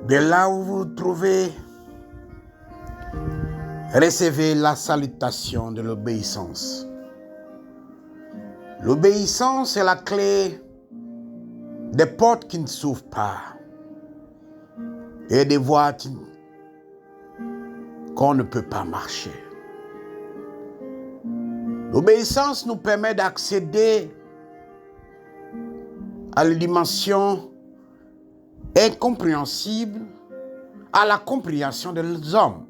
De là où vous vous trouvez, recevez la salutation de l'obéissance. L'obéissance est la clé des portes qui ne s'ouvrent pas et des voies qu'on ne peut pas marcher. L'obéissance nous permet d'accéder à la dimension incompréhensible, à la compréhension des hommes.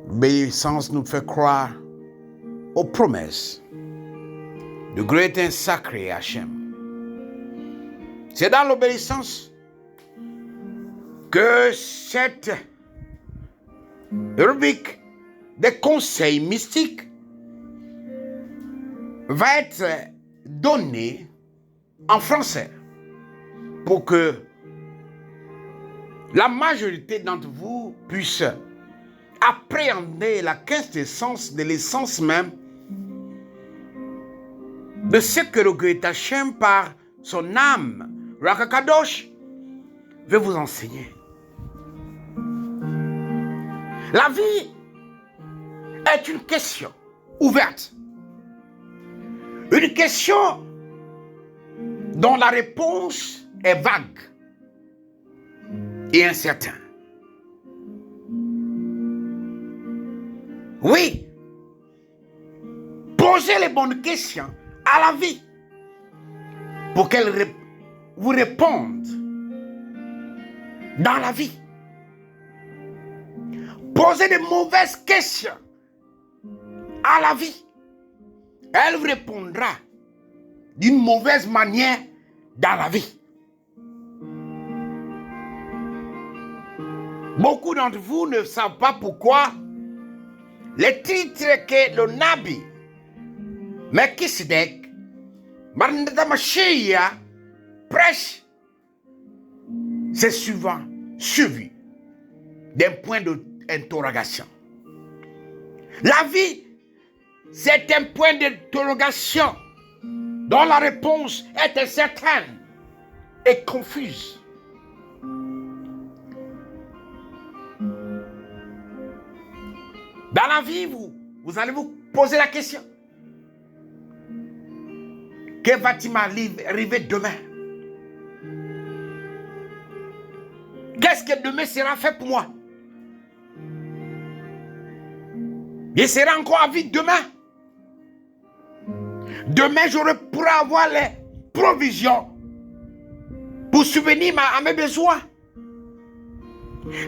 L'obéissance nous fait croire aux promesses du great and sacré Hachem. C'est dans l'obéissance que cette rubrique des conseils mystiques va être donnée en français pour que la majorité d'entre vous puisse appréhender la quintessence de l'essence même de ce que le Great Hachem, par son âme, Ruach HaKadosh, veut vous enseigner. La vie est une question ouverte. Une question dont la réponse est vague et incertaine. Oui, posez les bonnes questions à la vie pour qu'elle vous réponde dans la vie. Posez de mauvaises questions à la vie. Elle vous répondra d'une mauvaise manière dans la vie. Beaucoup d'entre vous ne savent pas pourquoi les titres que le Nabi Melchisedec, Marnada Mashiach, prêche, c'est souvent suivi d'un point d'interrogation. La vie, c'est un point d'interrogation dont la réponse est incertaine et confuse. Dans la vie, vous allez vous poser la question. Que va-t-il m'arriver demain? Qu'est-ce que demain sera fait pour moi? Je serai encore à vie demain. Demain, je pourrai avoir les provisions pour subvenir à mes besoins.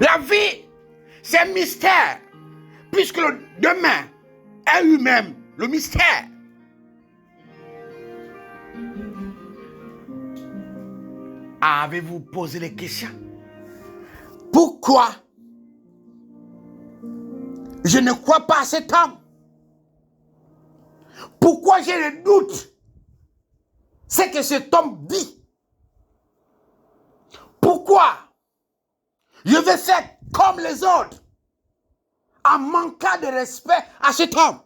La vie, c'est un mystère, puisque le demain est lui-même le mystère. Avez-vous posé les questions? Pourquoi je ne crois pas à cet homme? Pourquoi j'ai le doute? C'est que cet homme dit. Pourquoi je vais faire comme les autres en manquant de respect à cet homme?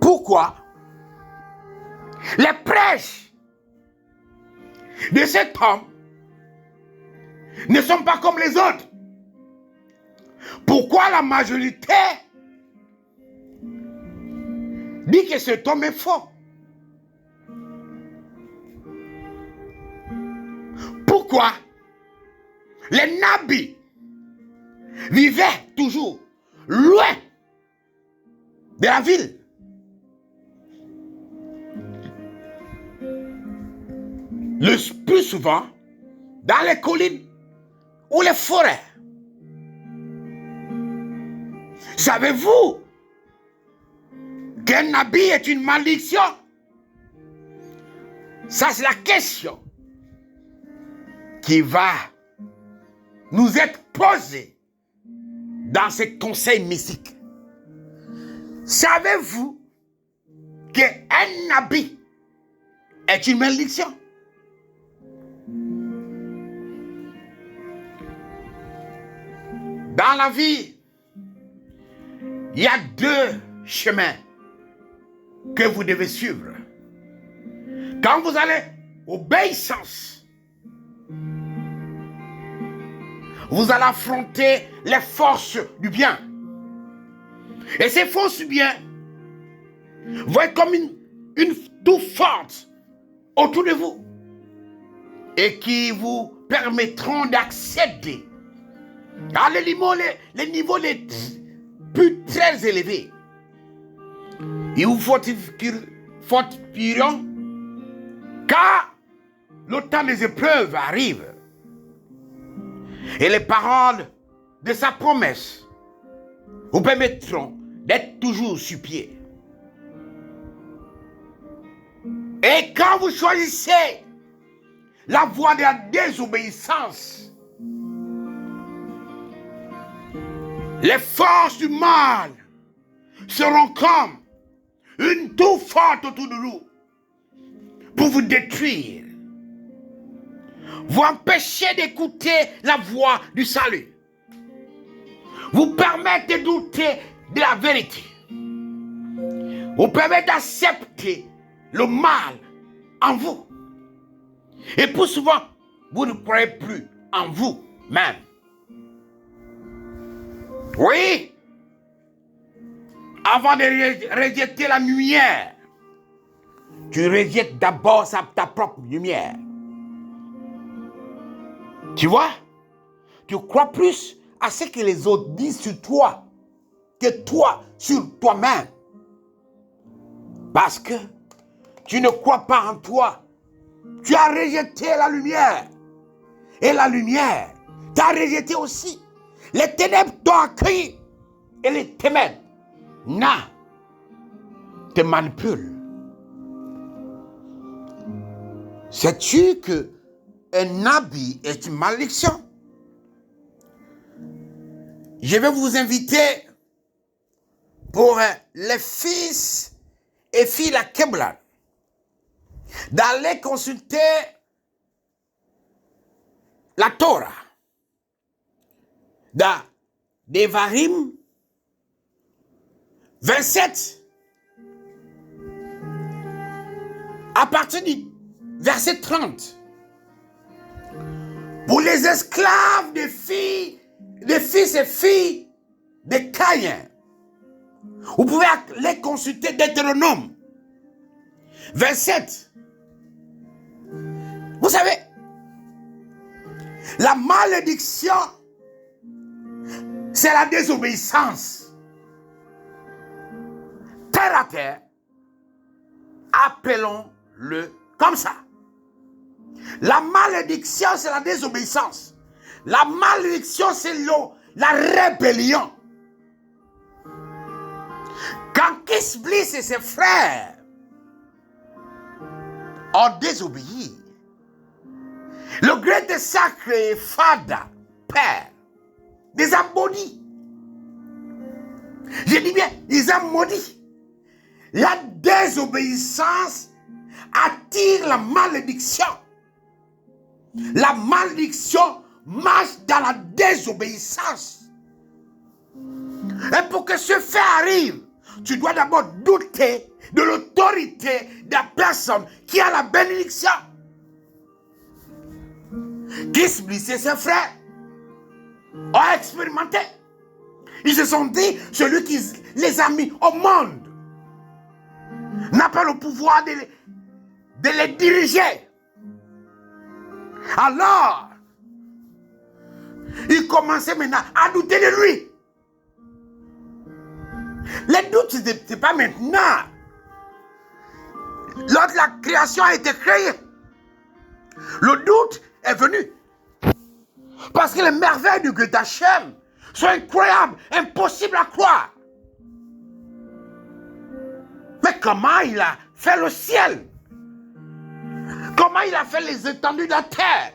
Pourquoi les prêches de cet homme ne sont pas comme les autres? Pourquoi la majorité dit que cet homme est faux? Pourquoi les nabis vivaient toujours loin de la ville? Le plus souvent dans les collines ou les forêts. Savez-vous qu'un nabi est une malédiction? Ça, c'est la question qui va nous être posée dans ces conseils mystiques. Savez-vous qu'un nabi est une malédiction? Dans la vie, il y a deux chemins que vous devez suivre. Quand vous allez obéissance, vous allez affronter les forces du bien. Et ces forces du bien vont être comme une toux forte autour de vous et qui vous permettront d'accéder à les niveaux les plus très élevés. Et vous fortifieront car le temps des épreuves arrive. Et les paroles de sa promesse vous permettront d'être toujours sur pied. Et quand vous choisissez la voie de la désobéissance, les forces du mal seront comme une tour forte autour de nous pour vous détruire, vous empêcher d'écouter la voix du salut, vous permettre de douter de la vérité, vous permettre d'accepter le mal en vous. Et pour souvent, vous ne croyez plus en vous-même. Oui, avant de rejeter la lumière, tu rejettes d'abord ta propre lumière. Tu vois, tu crois plus à ce que les autres disent sur toi que toi sur toi-même. Parce que tu ne crois pas en toi. Tu as rejeté la lumière. Et la lumière t'a rejeté aussi. Les ténèbres t'ont accueilli. Et les ténèbres te manipulent. Sais-tu que un habit est une malédiction? Je vais vous inviter pour les fils et filles à Kebla d'aller consulter la Torah dans Devarim 27 à partir du verset 30. Pour les esclaves des filles, des fils et filles de Caïn, vous pouvez les consulter Deutéronome 27. Vous savez, la malédiction, c'est la désobéissance. Terre à terre, appelons-le comme ça. La malédiction, c'est la désobéissance. La malédiction, c'est la rébellion. Quand Kisbliss et ses frères ont désobéi, le grand sacré Fada, Père, les a maudits. Je dis bien, ils ont maudit. La désobéissance attire la malédiction. La malédiction marche dans la désobéissance. Et pour que ce fait arrive, tu dois d'abord douter de l'autorité de la personne qui a la bénédiction. Kisbliss et ses frères ont expérimenté. Ils se sont dit, celui qui les a mis au monde n'a pas le pouvoir de les diriger. Alors, ils commençaient maintenant à douter de lui. Les doutes, ce n'est pas maintenant. Lorsque la création a été créée, le doute est venu. Parce que les merveilles du Dieu Hachem sont incroyables, impossibles à croire. Mais comment il a fait le ciel? Comment il a fait les étendues de la terre?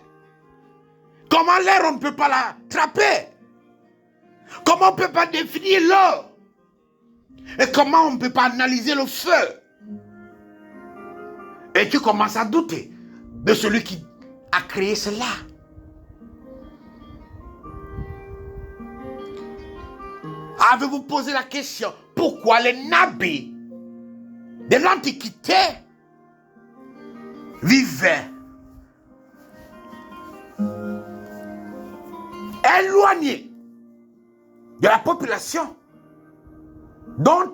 Comment l'air, on ne peut pas l'attraper? Comment on ne peut pas définir l'eau? Et comment on ne peut pas analyser le feu? Et tu commences à douter de celui qui a créé cela. Avez-vous posé la question, pourquoi les nabis de l'Antiquité vivaient éloignés de la population dont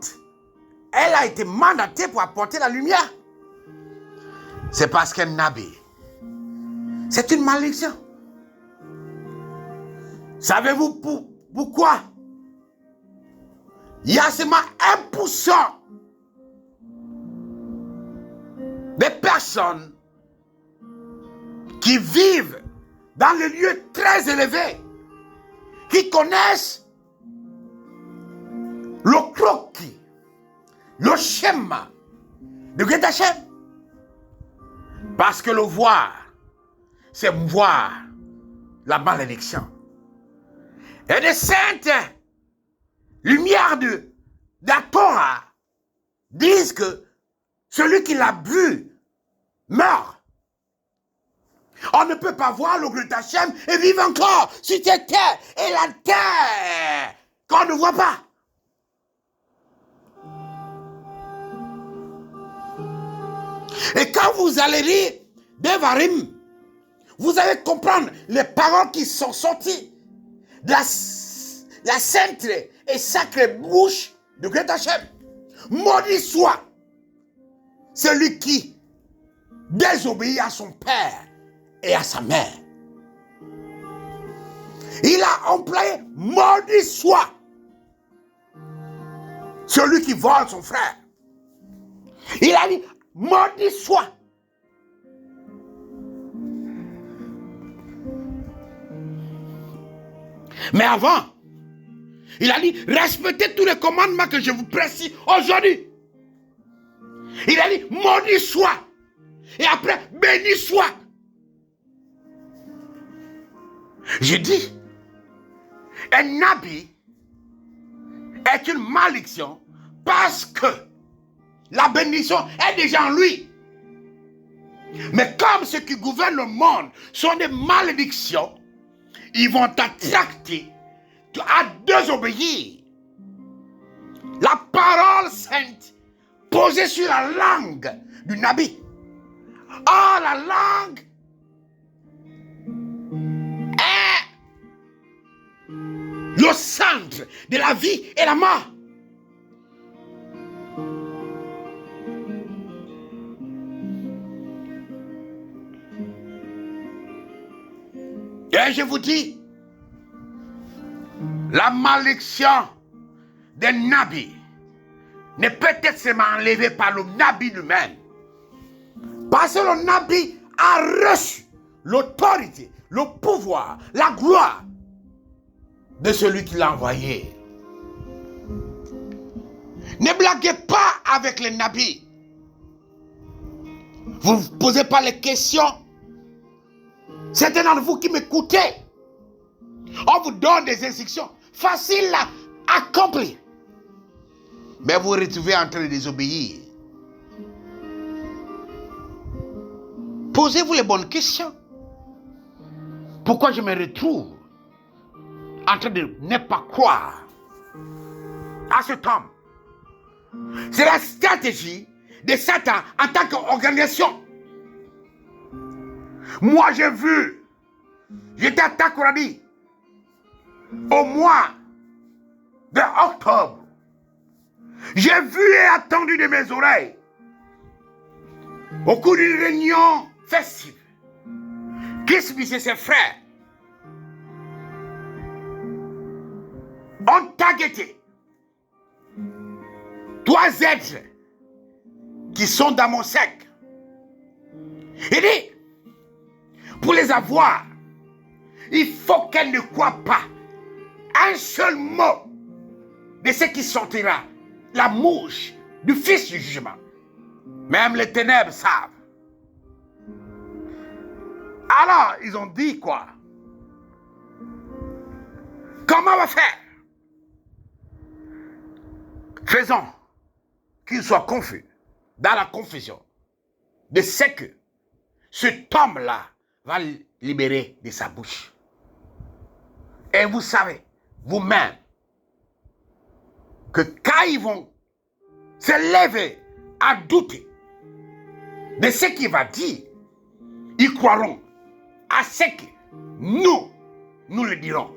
elle a été mandatée pour apporter la lumière. C'est parce qu'un nabi, c'est une malédiction. Savez-vous pourquoi? Il y a seulement 1% des personnes qui vivent dans les lieux très élevés, qui connaissent le croquis, le schéma de Guet Hachem. Parce que le voir, c'est voir la malédiction. Et les saintes lumières de la Torah disent que celui qui l'a bu meurt. On ne peut pas voir le Guet Hachem et vivre encore sur cette terre et la terre qu'on ne voit pas. Et quand vous allez lire Devarim, vous allez comprendre les paroles qui sont sorties de la sainte et sacrée bouche de Guet Hachem. Maudit soit celui qui désobéit à son père et à sa mère. Il a employé maudit soit celui qui vole son frère. Il a dit maudit soit. Mais avant, il a dit respectez tous les commandements que je vous précise aujourd'hui. Il a dit maudit soit. Et après, béni soit. Je dis, un nabi est une malédiction parce que la bénédiction est déjà en lui. Mais comme ceux qui gouvernent le monde sont des malédictions, ils vont t'attracter à désobéir. La parole sainte posée sur la langue du nabi. Oh, la langue est le centre de la vie et la mort. Et je vous dis, la malédiction des nabis ne peut être seulement enlevée par le nabi lui-même. Parce que le nabi a reçu l'autorité, le pouvoir, la gloire de celui qui l'a envoyé. Ne blaguez pas avec les nabis. Vous ne posez pas les questions. Certains d'entre vous qui m'écoutez, on vous donne des instructions faciles à accomplir. Mais vous vous retrouvez en train de désobéir. Posez-vous les bonnes questions. Pourquoi je me retrouve en train de ne pas croire à cet homme? C'est la stratégie de Satan en tant qu'organisation. Moi, j'ai vu, j'étais à Takoradi au mois de octobre. J'ai vu et attendu de mes oreilles au cours d'une réunion festive Kismis et ses frères ont targeté 3 êtres qui sont dans mon cercle. Il dit, pour les avoir, il faut qu'elle ne croie pas un seul mot de ce qui sortira, la mouche du fils du jugement. Même les ténèbres savent. Alors, ils ont dit quoi? Comment on va faire? Faisons qu'ils soient confus dans la confusion de ce que cet homme-là va libérer de sa bouche. Et vous savez, vous-même, que quand ils vont se lever à douter de ce qu'il va dire, ils croiront à ce que nous le dirons.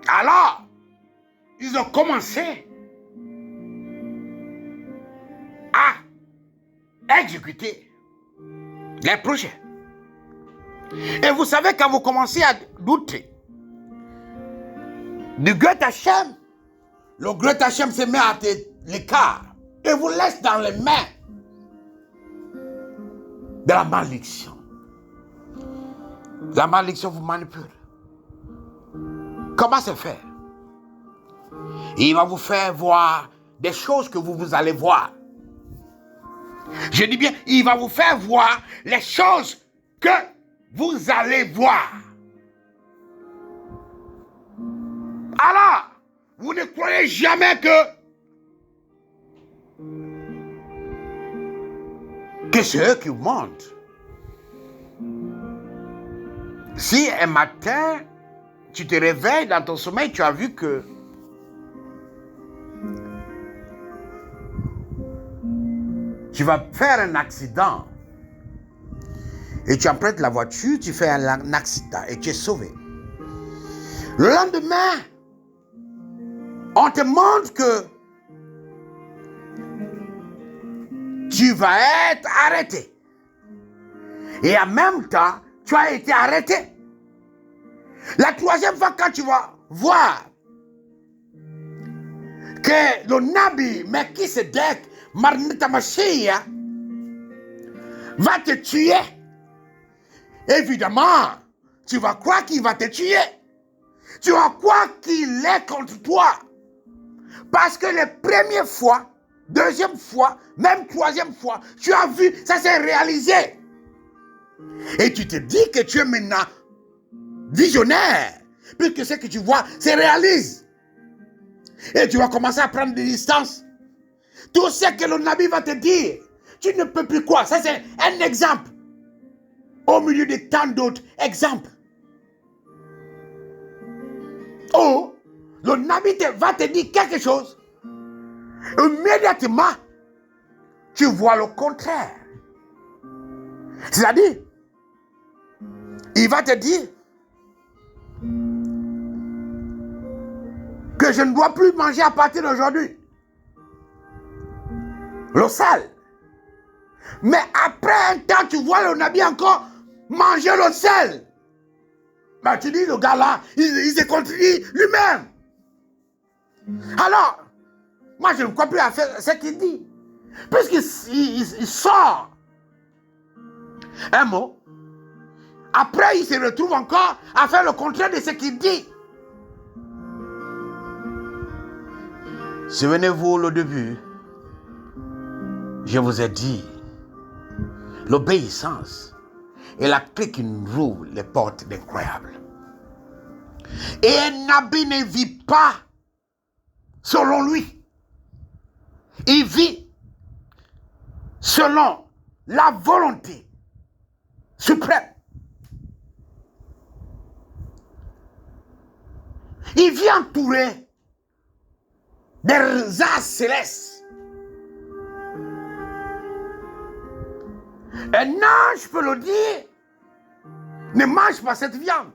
Alors, ils ont commencé à exécuter les projets. Et vous savez, quand vous commencez à douter du Goethe Hachem, le Goethe Hachem se met à l'écart et vous laisse dans les mains de la malédiction. La malédiction vous manipule. Comment se faire? Il va vous faire voir des choses que vous allez voir. Je dis bien, il va vous faire voir les choses que vous allez voir. Alors, vous ne croyez jamais que c'est eux qui vous mentent. Si un matin, tu te réveilles dans ton sommeil, tu as vu que tu vas faire un accident et tu empruntes la voiture, tu fais un accident et tu es sauvé. Le lendemain, on te montre que tu vas être arrêté. Et en même temps, tu as été arrêté. La troisième fois, quand tu vas voir que le Nabi Melchisedec Marnetamashiach va te tuer, évidemment, tu vas croire qu'il va te tuer. Tu vas croire qu'il est contre toi. Parce que les premières fois, deuxième fois, même troisième fois, tu as vu, ça s'est réalisé. Et tu te dis que tu es maintenant visionnaire, puisque ce que tu vois se réalise. Et tu vas commencer à prendre des distances. Tout ce que le Nabi va te dire, tu ne peux plus croire. Ça, c'est un exemple. Au milieu de tant d'autres exemples. Oh, le Nabi va te dire quelque chose. Immédiatement, tu vois le contraire. C'est-à-dire, il va te dire que je ne dois plus manger à partir d'aujourd'hui le sel. Mais après un temps, tu vois le Nabi encore manger le sel. Ben, tu dis, le gars là, il se contredit lui-même. Alors, moi je ne crois plus à faire ce qu'il dit. Puisqu'il sort un mot, après il se retrouve encore à faire le contraire de ce qu'il dit. Souvenez-vous le début, je vous ai dit, l'obéissance est la clé qui nous ouvre les portes d'incroyable. Et un Nabi ne vit pas selon lui. Il vit selon la volonté suprême. Il vit entouré des astres célestes. Un ange peut le dire, ne mange pas cette viande.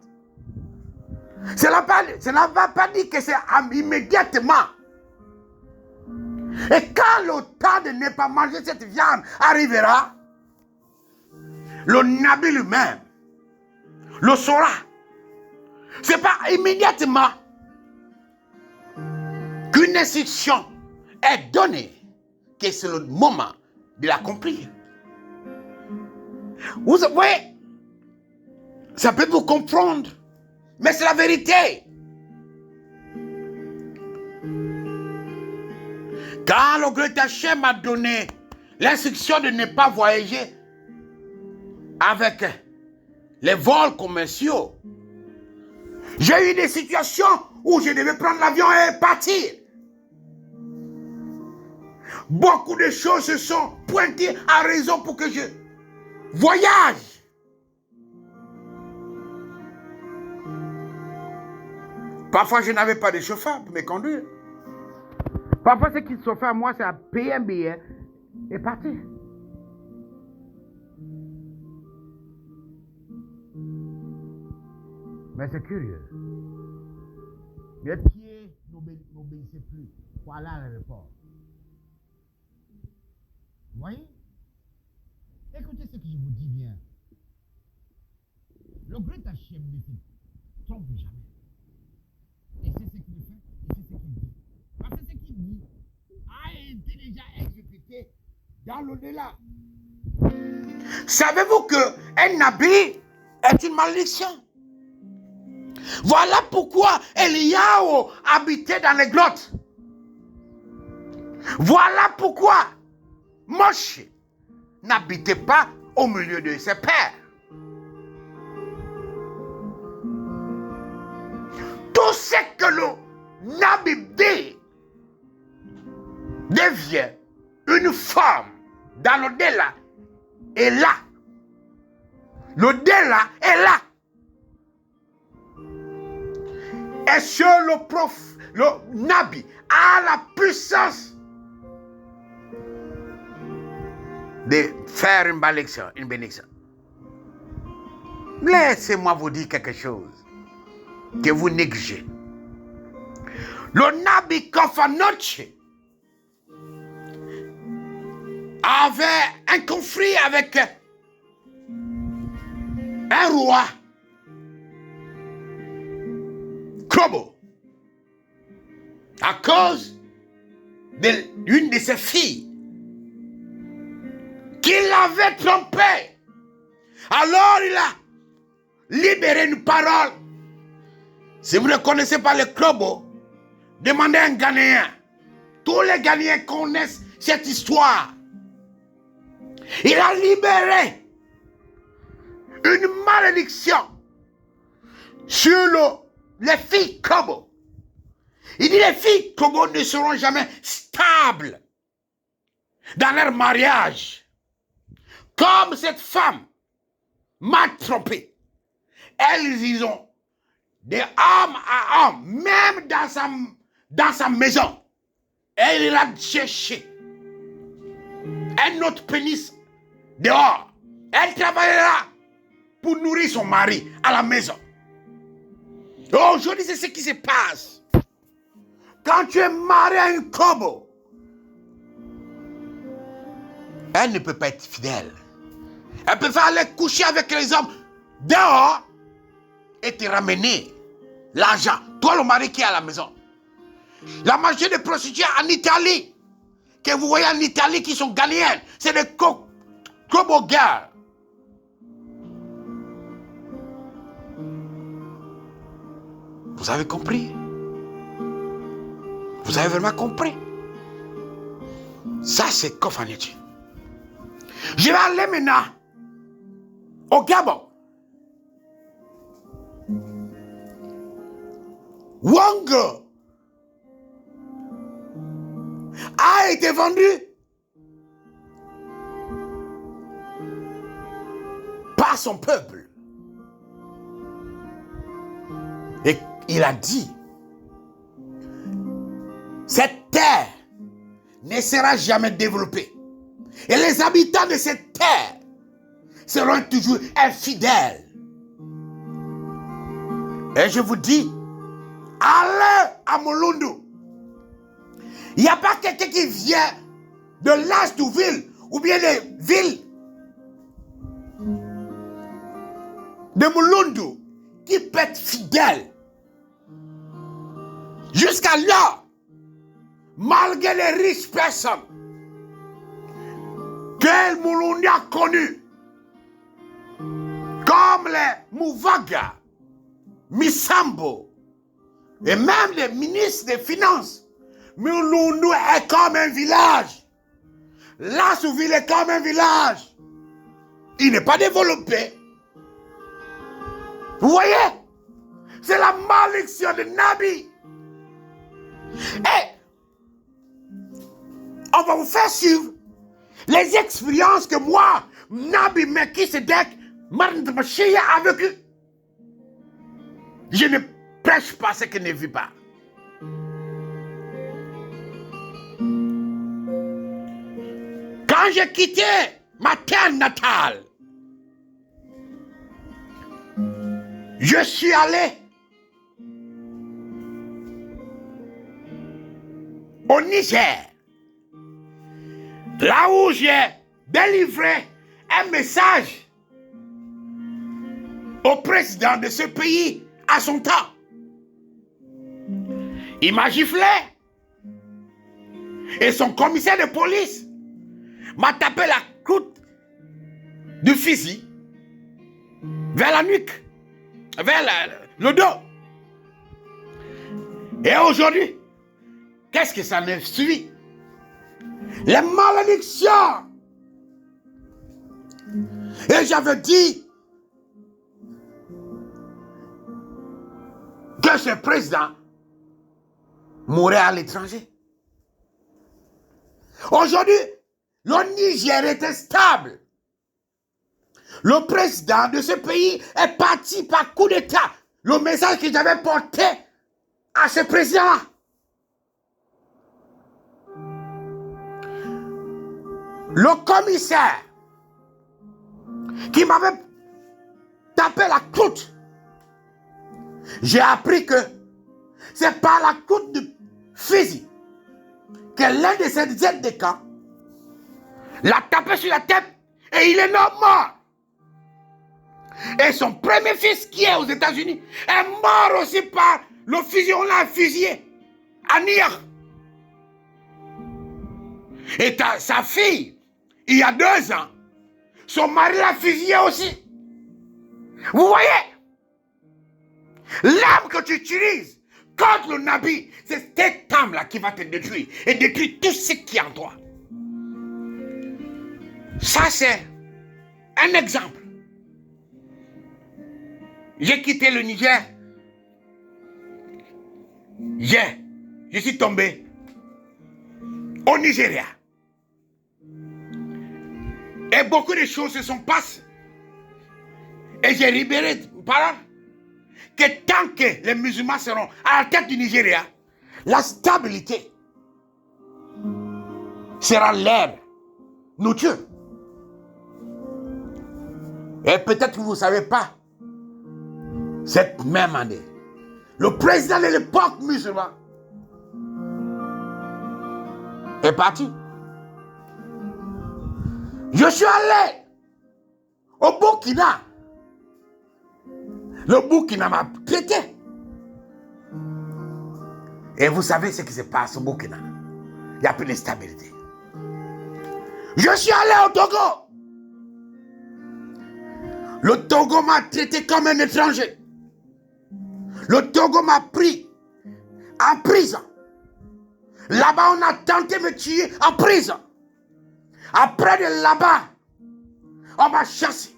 Cela ne va pas dire que c'est immédiatement. Et quand le temps de ne pas manger cette viande arrivera, le Nabi lui-même le saura. Ce n'est pas immédiatement qu'une instruction est donnée, que c'est le moment de l'accomplir. Vous voyez, ça peut vous comprendre, mais c'est la vérité. Quand le Goethe Hachem m'a donné l'instruction de ne pas voyager avec les vols commerciaux, j'ai eu des situations où je devais prendre l'avion et partir. Beaucoup de choses se sont pointées à raison pour que je voyage. Parfois, je n'avais pas de chauffeur pour me conduire. Parfois, ce qui s'offre à moi, c'est à payer un billet et partir. Mais c'est curieux. Mes pieds n'obéissaient plus. Voilà le report. Vous voyez? Écoutez ce que je vous dis bien. Le grand Hachem ne se trompe jamais. Et c'est ce qu'il fait, et c'est ce qu'il dit. Parce que ce qu'il dit a été déjà exécuté dans l'au-delà. Savez-vous qu'un habit est une malédiction? Voilà pourquoi Eliyahu habitait dans les grottes. Voilà pourquoi Moshe n'habitait pas au milieu de ses pères. Tout ce que le Nabi dit devient une forme dans l'au-delà est là. L'au-delà est là. Et sur le Nabi a la puissance de faire une bénédiction. Laissez-moi vous dire quelque chose que vous négligez. Le Nabi Kofanoche avait un conflit avec un roi, Kobo, à cause d'une de ses filles qui l'avait trompé. Alors il a libéré une parole. Si vous ne connaissez pas le Kobo, demandez à un Ghanéen. Tous les Ghanéens connaissent cette histoire. Il a libéré une malédiction sur les filles Kobo. Il dit les filles Kobo ne seront jamais stables dans leur mariage. Comme cette femme m'a trompé. Elles y ont de homme à homme, même dans sa maison. Elle a cherché un autre pénis dehors. Elle travaillera pour nourrir son mari à la maison. Aujourd'hui, c'est ce qui se passe. Quand tu es marié à une Kobo, elle ne peut pas être fidèle. Elle peut faire aller coucher avec les hommes dehors et te ramener l'argent. Toi, le mari qui est à la maison. La majorité des prostituées en Italie, que vous voyez en Italie qui sont ghanéennes, c'est des Kobo girls. Vous avez compris? Vous avez vraiment compris? Ça, c'est Kofanoche. Je vais aller maintenant au Gabon. Wang a été vendu par son peuple. Et il a dit, cette terre ne sera jamais développée. Et les habitants de cette terre seront toujours infidèles. Et je vous dis, allez à Mulundu. Il n'y a pas quelqu'un qui vient de l'âge de ville ou bien des villes de Mulundu qui peut être fidèle. Jusqu'à là, malgré les riches personnes que Mulundu a connues, comme les Mouvaga, Misambo, et même les ministres des Finances, Mulundu est comme un village. L'Assouville est comme un village. Il n'est pas développé. Vous voyez? C'est la malédiction de Nabi. Et on va vous faire suivre les expériences que moi, Nabi Melchisedec, Martin Machia a vécu. Je ne prêche pas ce que je ne vis pas. Quand j'ai quitté ma terre natale, je Je suis allé au Niger, là où j'ai délivré un message au président de ce pays à son temps. Il m'a giflé et son commissaire de police m'a tapé la croûte du fusil vers la nuque, vers le dos. Et aujourd'hui, qu'est-ce que ça me suit? Les malédictions. Et j'avais dit que ce président mourrait à l'étranger. Aujourd'hui, le Niger était stable. Le président de ce pays est parti par coup d'État. Le message que j'avais porté à ce président-là. Le commissaire qui m'avait tapé la croûte, j'ai appris que c'est par la croûte de fusil que l'un de ses aides de camp l'a tapé sur la tête et il est mort. Et son premier fils qui est aux États-Unis est mort aussi par le fusil. On l'a fusillé à New York. Et sa fille, il y a 2 ans, son mari l'a fusillé aussi. Vous voyez? L'arme que tu utilises contre le Nabi, c'est cette arme-là qui va te détruire et détruire tout ce qui est en toi. Ça, c'est un exemple. J'ai quitté le Niger. Je suis tombé au Nigeria. Et beaucoup de choses se sont passées. Et j'ai libéré parole que tant que les musulmans seront à la tête du Nigeria, la stabilité sera leur nourriture. Et peut-être que vous ne savez pas, cette même année, le président de l'époque musulman est parti. Je suis allé au Burkina. Le Burkina m'a traité. Et vous savez ce qui se passe au Burkina. Il n'y a plus de stabilité. Je suis allé au Togo. Le Togo m'a traité comme un étranger. Le Togo m'a pris en prison. Là-bas, on a tenté de me tuer en prison. Après de là-bas, on m'a chassé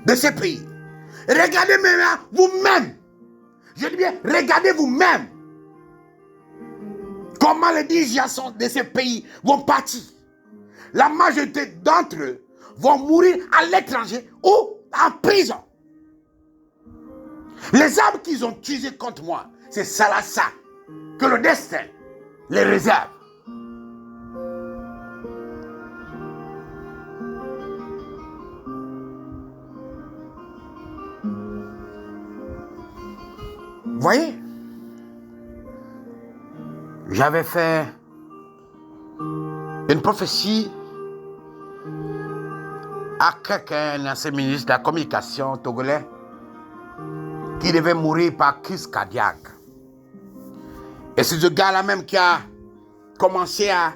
de ce pays. Regardez maintenant vous-même. Je dis bien, regardez vous-même. Comment les dirigeants de ce pays vont partir. La majorité d'entre eux vont mourir à l'étranger ou en prison. Les armes qu'ils ont utilisées contre moi, c'est ça que le destin les réserve. Vous voyez, j'avais fait une prophétie à quelqu'un, un ancien ministre de la communication togolais, qui devait mourir par crise cardiaque. Et c'est ce gars-là même qui a commencé à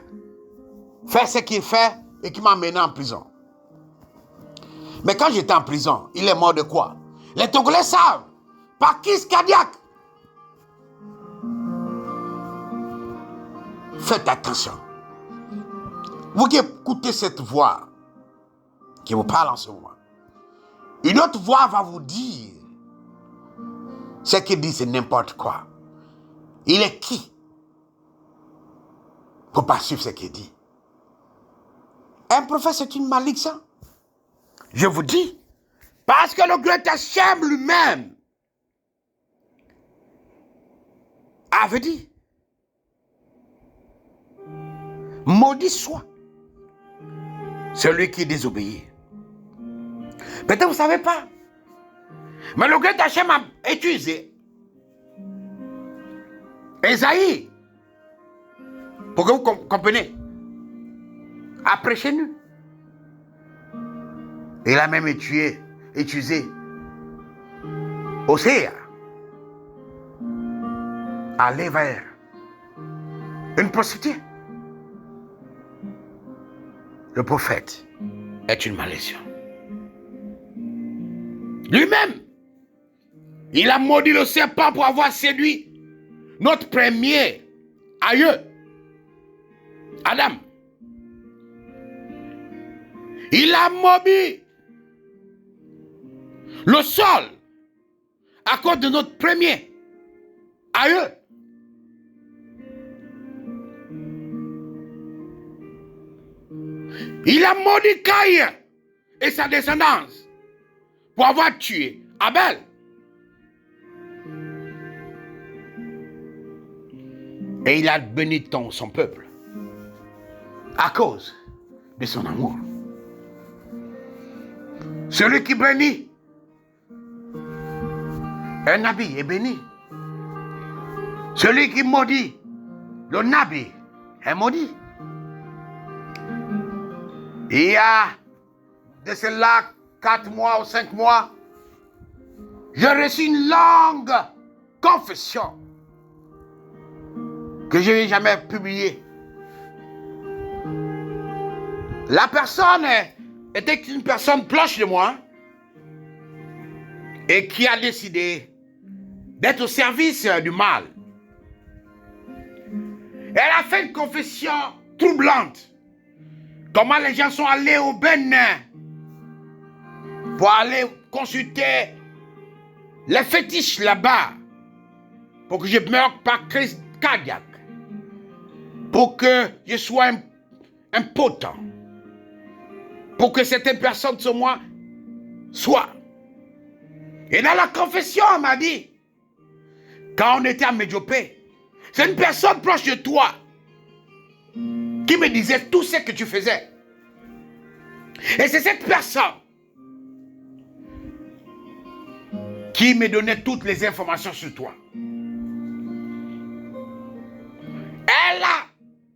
faire ce qu'il fait et qui m'a mené en prison. Mais quand j'étais en prison, il est mort de quoi? Les Togolais savent, par crise cardiaque. Faites attention. Vous qui écoutez cette voix qui vous parle en ce moment, une autre voix va vous dire ce qu'il dit, c'est n'importe quoi. Il est qui pour ne pas suivre ce qu'il dit? Un prophète, c'est une malédiction. Je vous dis, parce que le grand Hachem lui-même avait dit, maudit soit celui qui désobéit. Peut-être vous ne savez pas. Mais le grand Hachem a utilisé Esaïe, pour que vous compreniez, a prêché nu. Il a même utilisé Osée, aller vers une prostituée. Le prophète est une malédiction. Lui-même, il a maudit le serpent pour avoir séduit notre premier aïeux, Adam. Il a maudit le sol à cause de notre premier aïeux. Il a maudit Caïn et sa descendance pour avoir tué Abel. Et il a béni son peuple à cause de son amour. Celui qui bénit un nabi est béni. Celui qui maudit le nabi est maudit. Il y a de cela 4 mois ou 5 mois, j'ai reçu une longue confession que je n'ai jamais publiée. La personne était une personne proche de moi et qui a décidé d'être au service du mal. Elle a fait une confession troublante. Comment les gens sont allés au Bénin pour aller consulter les fétiches là-bas pour que je ne meure pas crise cardiaque, pour que je sois impotent, pour que certaines personnes sur moi soient. Et dans la confession, elle m'a dit, quand on était à Médiopée, c'est une personne proche de toi qui me disait tout ce que tu faisais. Et c'est cette personne qui me donnait toutes les informations sur toi.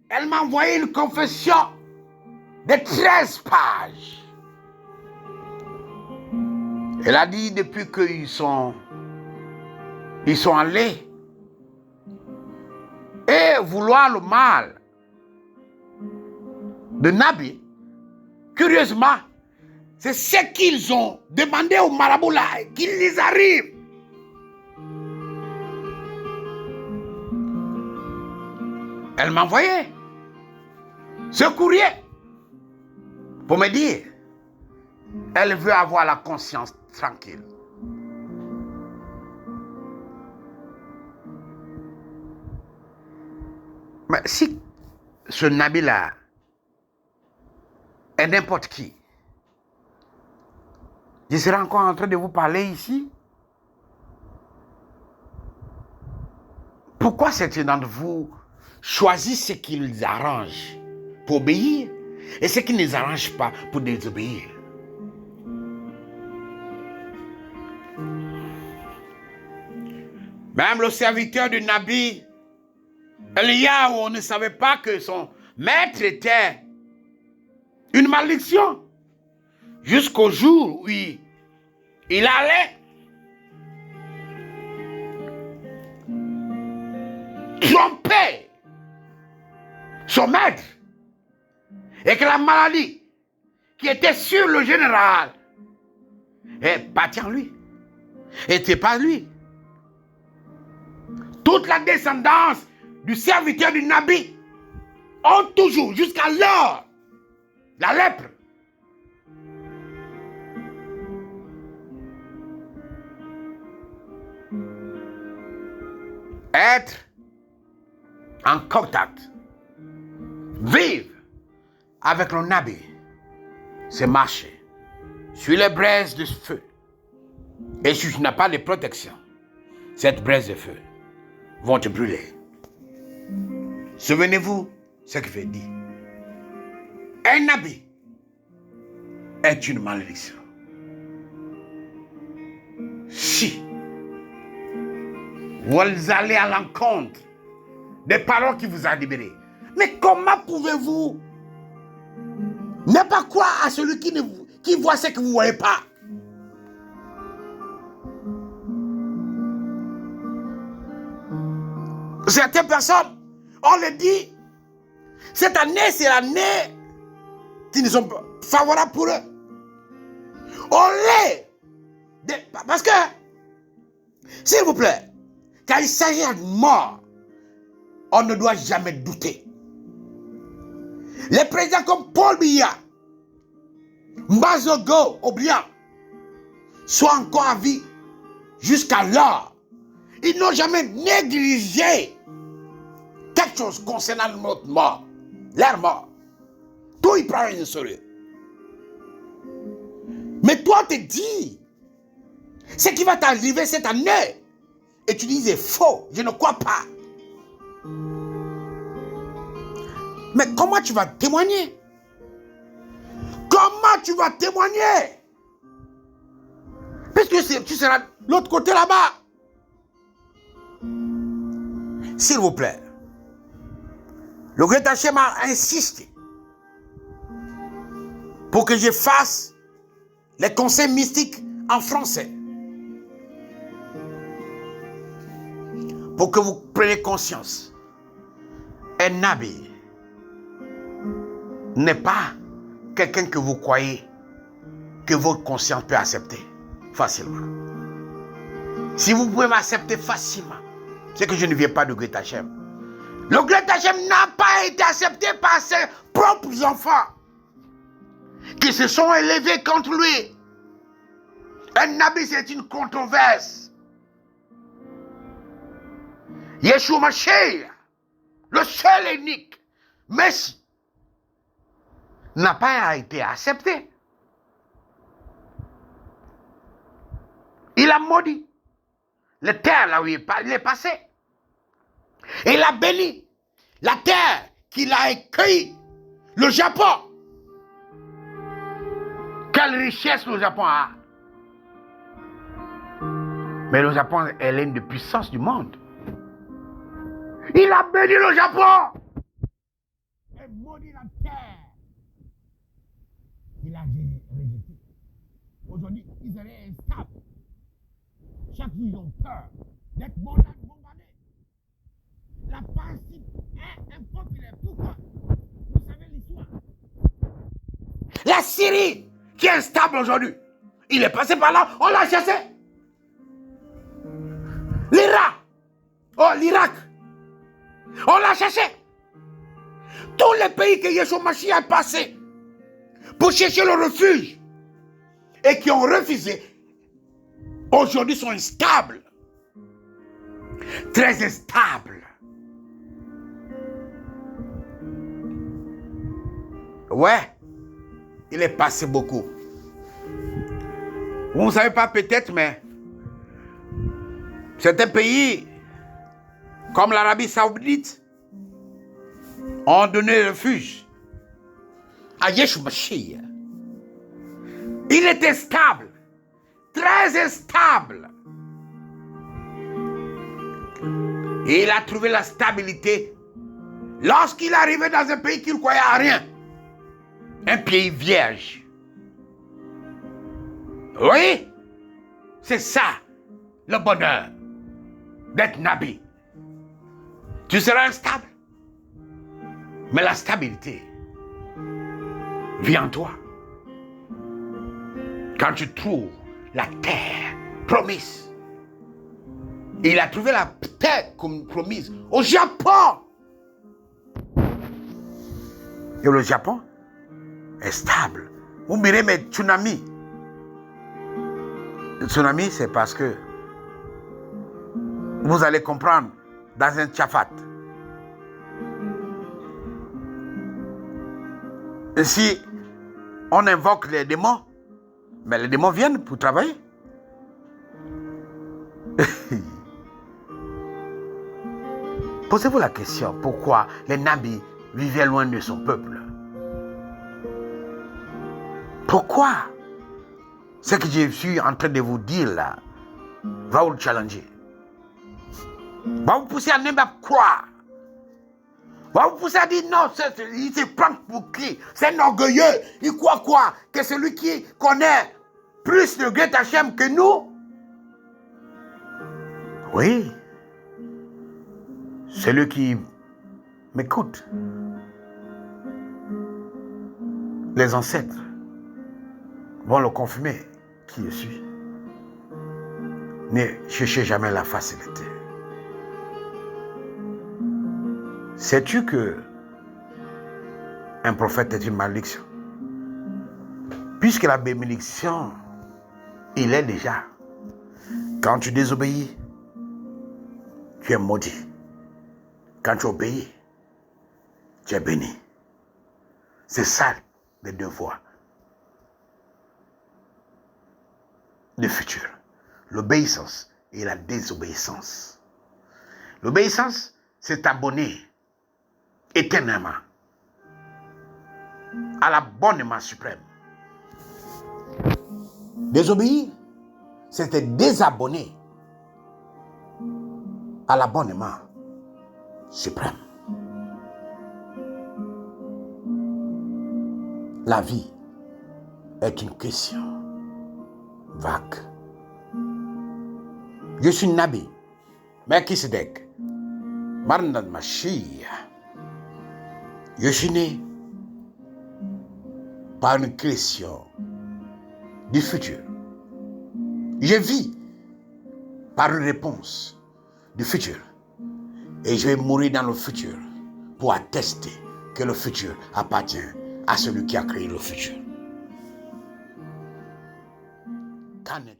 Elle m'a envoyé une confession de 13 pages. Elle a dit depuis qu'ils sont allés et vouloir le mal de Nabi, curieusement, c'est ce qu'ils ont demandé au marabout là, qu'il les arrive. Elle m'a envoyé ce courrier pour me dire, elle veut avoir la conscience tranquille. Mais si ce Nabi-là est n'importe qui, je serai encore en train de vous parler ici. Pourquoi certains d'entre vous choisissent ce qui les arrange pour obéir et ce qui ne les arrange pas pour désobéir? Même le serviteur du Nabi, Eliyahu, on ne savait pas que son maître était une malédiction. Jusqu'au jour où il allait tromper son maître. Et que la maladie qui était sur le général est partie en lui. Et c'était pas lui. Toute la descendance du serviteur du Nabi ont toujours, jusqu'à l'heure, la lèpre. Être en contact, vivre avec le Nabi, c'est marcher sur les braises de feu. Et si tu n'as pas de protection, cette braise de feu vont te brûler. Souvenez-vous ce que je dis. Un Nabi est une malédiction. Vous allez à l'encontre des paroles qui vous a libéré. Mais comment pouvez-vous ne pas croire à celui qui voit ce que vous ne voyez pas? Certaines personnes, on le dit, cette année, c'est l'année qui nous sont favorables pour eux. On l'est. Parce que, s'il vous plaît, quand il s'agit de mort, on ne doit jamais douter. Les présidents comme Paul Biya, Mbazogo Obiang, sont encore à vie jusqu'alors. Ils n'ont jamais négligé quelque chose concernant notre mort, leur mort. Tout ils prennent au sérieux. Mais toi, te dis, ce qui va t'arriver cette année, et tu dis c'est faux, je ne crois pas. Mais comment tu vas témoigner? Comment tu vas témoigner? Parce que tu seras de l'autre côté là-bas. S'il vous plaît, le Grand Hachem a insisté pour que je fasse les conseils mystiques en français. Pour que vous preniez conscience. Un nabi n'est pas quelqu'un que vous croyez que votre conscience peut accepter facilement. Si vous pouvez m'accepter facilement, c'est que je ne viens pas de Grand Hachem. Le Grand Hachem n'a pas été accepté par ses propres enfants qui se sont élevés contre lui. Un nabi, c'est une controverse. Yeshua Mashiach, le seul et unique Messie, n'a pas été accepté. Il a maudit la terre là où il est passé. Et il a béni la terre qu'il a accueillie, le Japon. Quelle richesse le Japon a. Mais le Japon est l'une des puissances du monde. Il a béni le Japon et maudit la terre. Il a rejeté. Aujourd'hui, Israël est instable. Chaque jour, ils ont peur d'être bombardés. La Palestine est impopulaire. Pourquoi? Vous savez l'histoire. La Syrie, qui est instable aujourd'hui, il est passé par là, on l'a chassé. L'Irak, on l'a cherché. Tous les pays que Yeshua Mashiach a passé pour chercher le refuge et qui ont refusé, aujourd'hui sont instables. Très instables. Ouais, il est passé beaucoup. Vous ne savez pas peut-être, mais certains pays, comme l'Arabie Saoudite, ont donné refuge à Yeshua Mashiach. Il était stable, très instable. Et il a trouvé la stabilité lorsqu'il est arrivé dans un pays qui ne croyait à rien. Un pays vierge. Oui, c'est ça le bonheur d'être nabi. Tu seras instable, mais la stabilité vient en toi. Quand tu trouves la terre promise. Il a trouvé la terre comme promise au Japon. Et le Japon est stable. Vous mirez mes tsunamis. Le tsunami, c'est parce que vous allez comprendre dans un tchafat. Et si on invoque les démons, mais les démons viennent pour travailler. Posez-vous la question, pourquoi les nabis vivaient loin de son peuple? Pourquoi? Ce que je suis en train de vous dire là va vous challenger. Va vous pousser à ne pas croire. Va vous pousser à dire non, il se prend pour qui? C'est un orgueilleux. Il croit quoi? Que celui qui connaît plus de Greta Hachem que nous? Oui. Celui qui m'écoute. Les ancêtres vont le confirmer qui je suis. Ne cherchez jamais la facilité. Sais-tu que un prophète est une malédiction? Puisque la bénédiction, il est déjà. Quand tu désobéis, tu es maudit. Quand tu obéis, tu es béni. C'est ça les deux voies. Le futur. L'obéissance et la désobéissance. L'obéissance, c'est t'abonner éternellement à l'abonnement suprême. Désobéir, c'est te désabonner à l'abonnement suprême. La vie est une question vague. Je suis Nabi Melchisedec Marnad Mashiach. Je suis né par une question du futur. Je vis par une réponse du futur. Et je vais mourir dans le futur pour attester que le futur appartient à celui qui a créé le futur. Qu'en est-il?